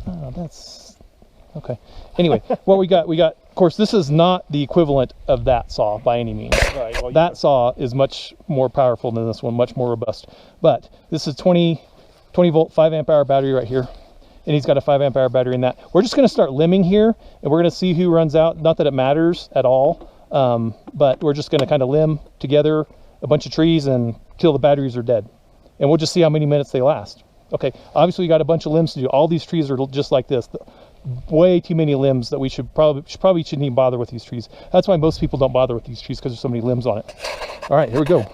Oh, that's okay. Anyway, what we got, of course, this is not the equivalent of that saw by any means. Right. Well, that saw is much more powerful than this one, much more robust. But this is 20 volt, 5 amp hour battery right here. And he's got a 5 amp hour battery in that. We're just going to start limbing here, and we're going to see who runs out. Not that it matters at all, but we're just going to kind of limb together a bunch of trees until the batteries are dead. And we'll just see how many minutes they last. Okay, obviously we got a bunch of limbs to do. All these trees are just like this. Way too many limbs that we probably shouldn't even bother with these trees. That's why most people don't bother with these trees, because there's so many limbs on it. All right, here we go.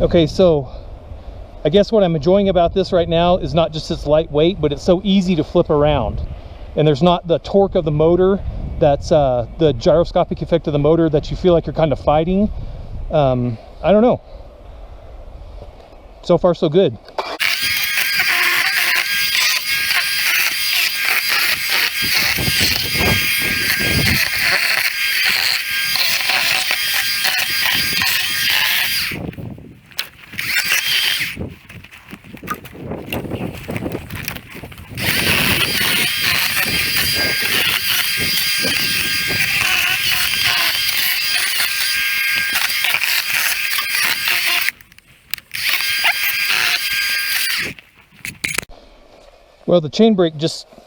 Okay, so I guess what I'm enjoying about this right now is not just its lightweight, but it's so easy to flip around. And there's not the torque of the motor, that's the gyroscopic effect of the motor that you feel like you're kind of fighting. I don't know. So far, so good. Well, the chain brake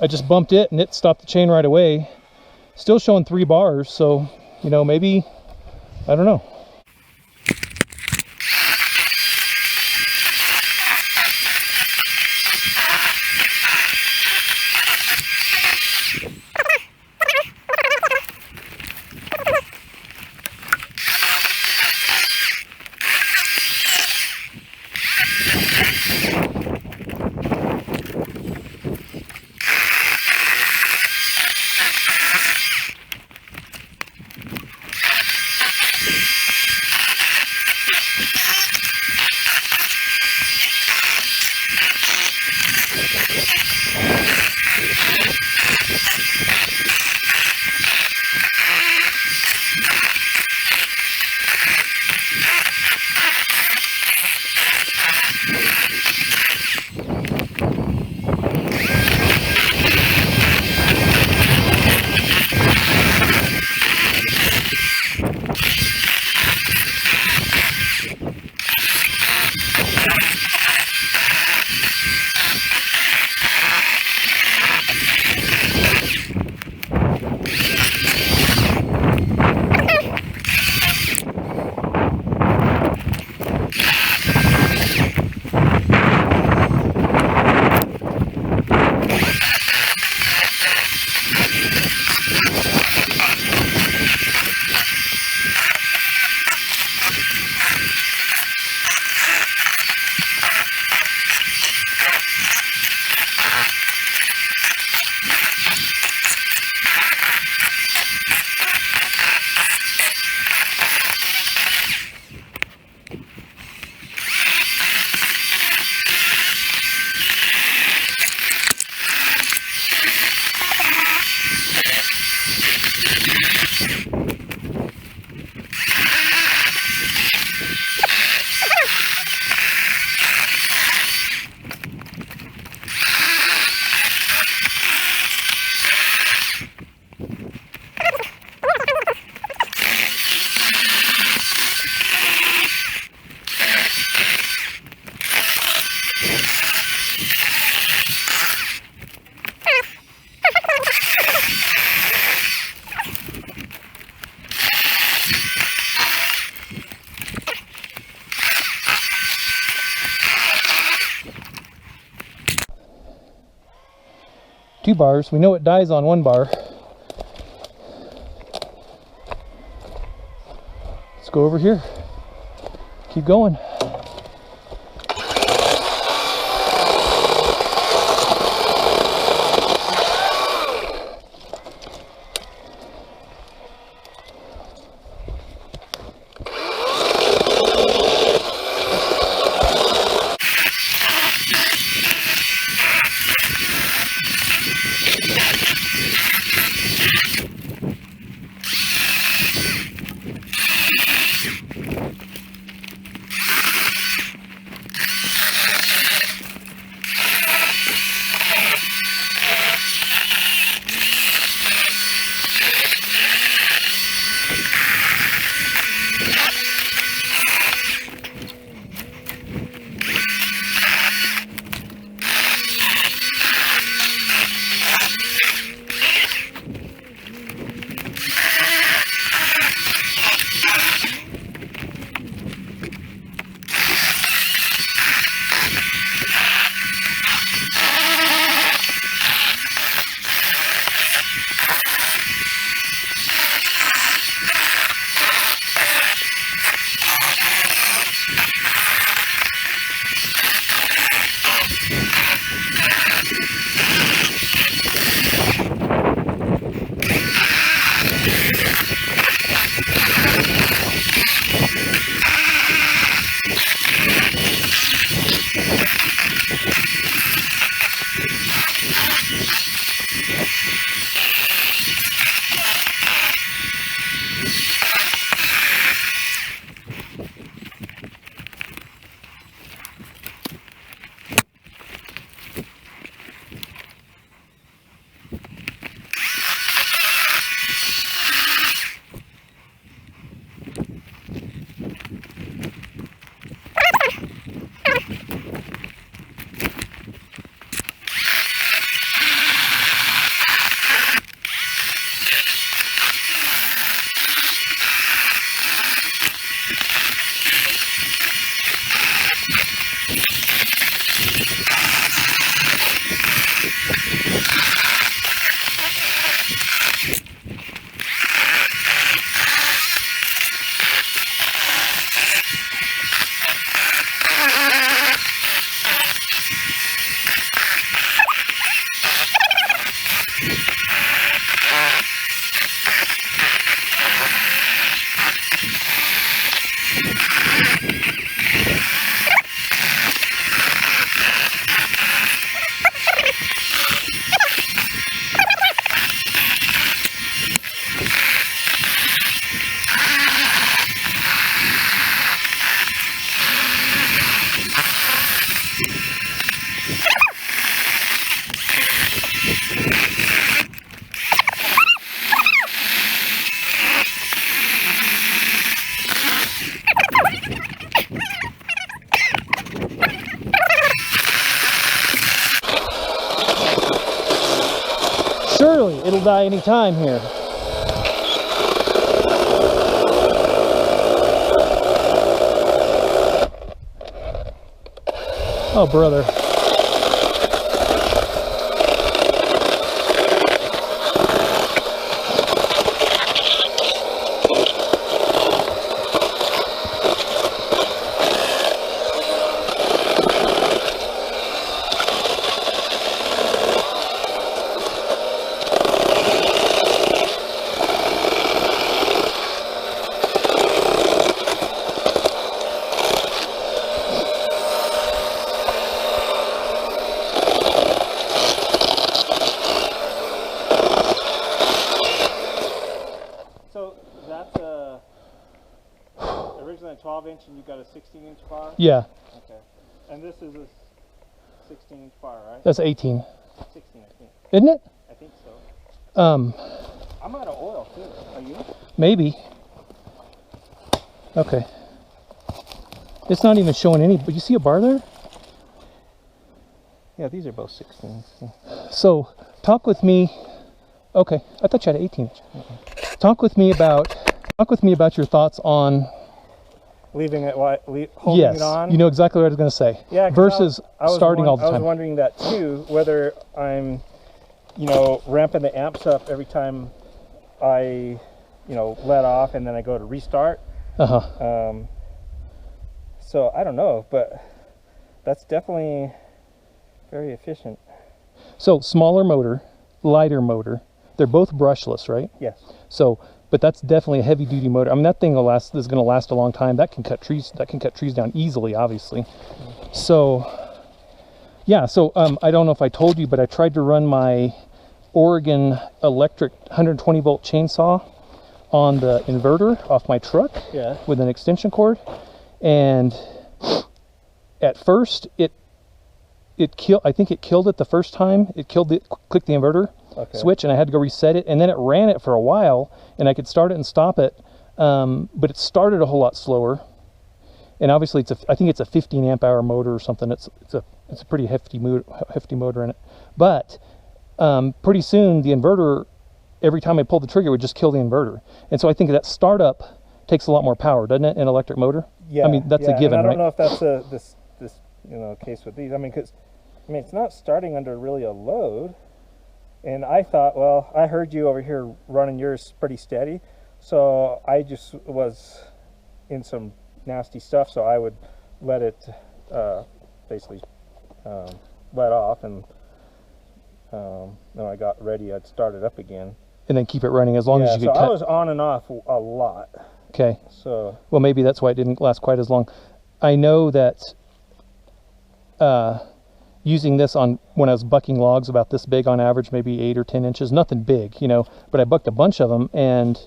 I just bumped it and it stopped the chain right away. Still showing 3 bars, so, you know, maybe, I don't know. 2 bars. We know it dies on 1 bar. Let's go over here. Keep going. Surely it'll die any time here. Oh, brother. Originally a 12-inch and you got a 16-inch bar? Yeah. Okay. And this is a 16-inch bar, right? That's 18. 16, I think. Isn't it? I think so. I'm out of oil too. Are you? Maybe. Okay. It's not even showing any, but you see a bar there? Yeah, these are both 16. So, talk with me. Okay, I thought you had an 18-inch. Talk with me about your thoughts on leaving it, holding it on? You know exactly what I was going to say. Yeah, versus starting all the time. I was wondering that too, whether I'm you know, ramping the amps up every time I, you know, let off and then I go to restart. So I don't know, but that's definitely very efficient. So smaller motor, lighter motor. They're both brushless, right? Yes. So, but that's definitely a heavy duty motor. I mean, that thing will last, is going to last a long time. That can cut trees. That can cut trees down easily, obviously. So, yeah. So I don't know if I told you, but I tried to run my Oregon electric 120 volt chainsaw on the inverter off my truck. Yeah. With an extension cord, and at first it killed. I think it killed it the first time. It killed it. Clicked the inverter switch, and I had to go reset it, and then it ran it for a while, and I could start it and stop it, but it started a whole lot slower. And obviously, I think it's a 15 amp hour motor or something. It's a pretty hefty motor in it. But pretty soon, the inverter, every time I pulled the trigger, it would just kill the inverter. And so I think that startup takes a lot more power, doesn't it, in an electric motor? Yeah. I mean, that's a given, and I right? don't know if that's this you know, case with these. I mean, because it's not starting under really a load. And I thought, well, I heard you over here running yours pretty steady, so I just was in some nasty stuff, so I would let it basically let off, and when I got ready, I'd start it up again. And then keep it running as long as you could cut. I was on and off a lot. Okay. So. Well, maybe that's why it didn't last quite as long. I know that using this on when I was bucking logs about this big on average, maybe 8 or 10 inches, nothing big, you know, but I bucked a bunch of them, and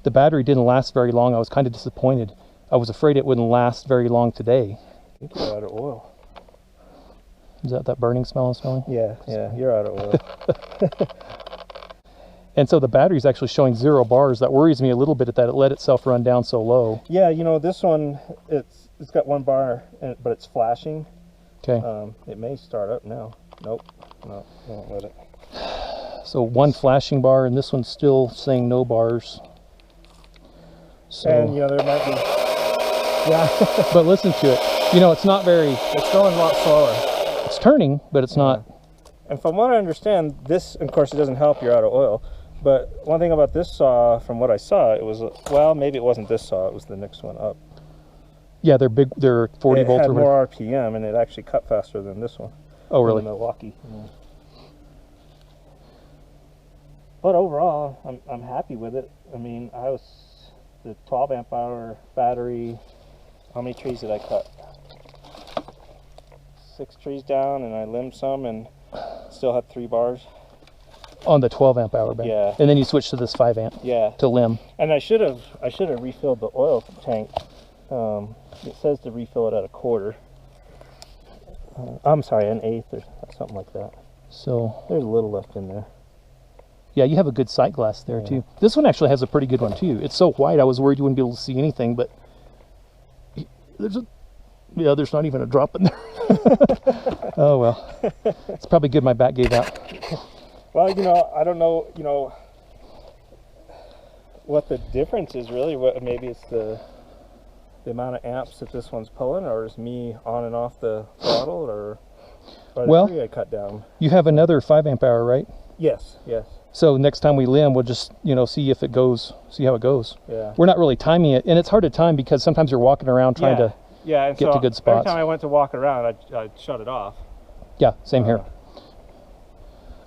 the battery didn't last very long. I was kind of disappointed. I was afraid it wouldn't last very long today. I think you're out of oil. Is that burning smell I'm smelling? Yeah, you're out of oil. And so the battery's actually showing 0 bars. That worries me a little bit that it let itself run down so low. Yeah, you know, this one, it's got 1 bar, but it's flashing. Okay. It may start up now. Nope. No, won't let it. So 1 flashing bar, and this one's still saying no bars. So, and you know, there might be. Yeah. But listen to it. You know, it's not very. It's going a lot slower. It's turning, but it's not. And from what I understand, this, of course, it doesn't help you're out of oil. But one thing about this saw, from what I saw, it was, well, maybe it wasn't this saw, it was the next one up. Yeah, they're big. They're 40 volt. It had more RPM, and it actually cut faster than this one. Oh, really? Milwaukee. Yeah. But overall, I'm happy with it. I mean, the 12 amp hour battery. How many trees did I cut? 6 trees down, and I limbed some, and still had 3 bars. On the 12 amp hour battery. Yeah. And then you switch to this 5 amp. Yeah. To limb. And I should have refilled the oil tank. It says to refill it at 1/4. I'm sorry, 1/8 or something like that. So there's a little left in there. Yeah, you have a good sight glass there too. This one actually has a pretty good one too. It's so white, I was worried you wouldn't be able to see anything, but there's not even a drop in there. Oh well, it's probably good my bat gave out. Well, you know, I don't know, you know, what the difference is really. What maybe it's the amount of amps that this one's pulling, or is me on and off the throttle, or the tree I cut down. You have another 5 amp hour, right? Yes, yes. So next time we limb, we'll just, you know, see if it goes, see how it goes. Yeah. We're not really timing it, and it's hard to time because sometimes you're walking around trying to and get to good spots. Every time I went to walk around, I'd shut it off. Yeah, same here.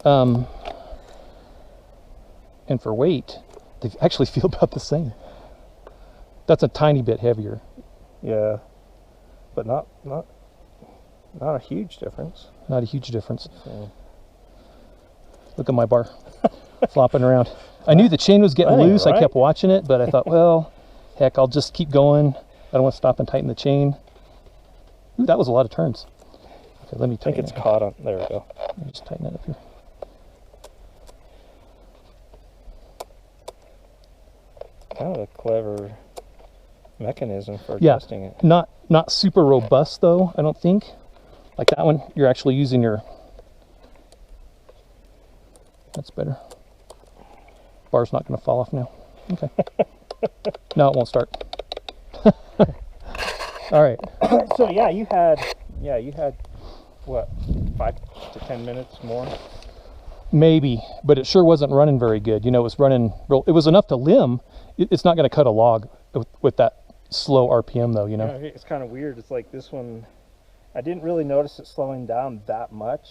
And for weight, they actually feel about the same. That's a tiny bit heavier. Yeah, but not a huge difference. Not a huge difference. So. Look at my bar flopping around. I knew the chain was getting loose. I kept watching it, but I thought, well, heck, I'll just keep going. I don't want to stop and tighten the chain. Ooh, that was a lot of turns. Okay, let me tighten I think it's caught on. There we go. Let me just tighten it up here. Kind of a clever mechanism for adjusting it. Not super robust though, I don't think. Like that one, you're actually using your. That's better. Bar's not going to fall off now. Okay. No, it won't start. All right. So yeah, you had what, 5 to 10 minutes more? Maybe, but it sure wasn't running very good. You know, it was running real, it was enough to limb. It's not going to cut a log with that slow RPM though, you know. Yeah, it's kind of weird. It's like this one, I didn't really notice it slowing down that much,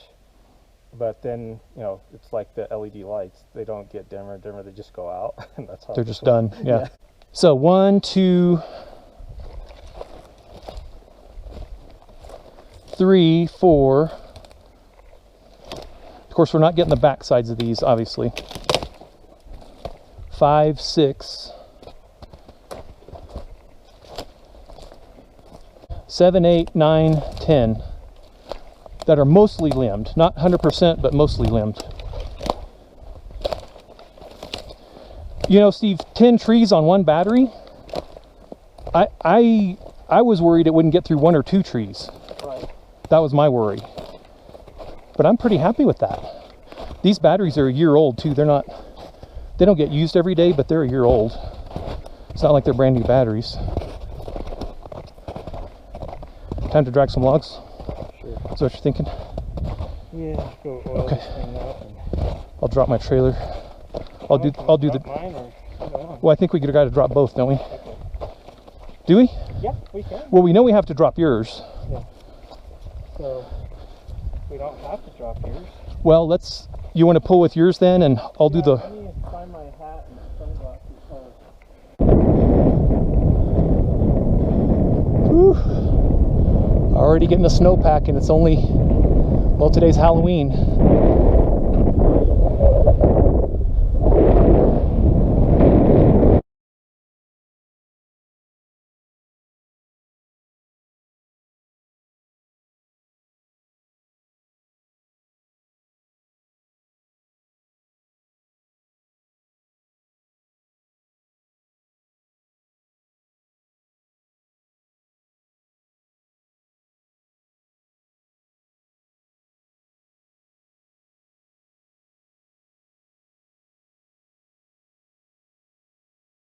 but then, you know, it's like the LED lights. They don't get dimmer and dimmer, they just go out. And that's how they're just done. Yeah. So 1, 2, 3, 4. Of course, we're not getting the back sides of these, obviously. 5, 6, 7, 8, 9, 10 that are mostly limbed. Not 100%, but mostly limbed. You know, Steve, 10 trees on one battery, I was worried it wouldn't get through 1 or 2 trees. Right. That was my worry. But I'm pretty happy with that. These batteries are a year old too. They don't get used every day, but they're a year old. It's not like they're brand new batteries. Time to drag some logs? Sure. Is that what you're thinking? Yeah, go oil Okay. this thing up. And I'll drop my trailer. I'll do the. Mine or, I don't know. Well, I think we got to drop both, don't we? Okay. Do we? Yeah, we can. Well, we know we have to drop yours. Yeah. So we don't have to drop yours. Well, let's. You want to pull with yours then, and I'll do the. Let me find my hat and sunglasses. Whew. Already getting the snowpack, and it's only, well, today's Halloween.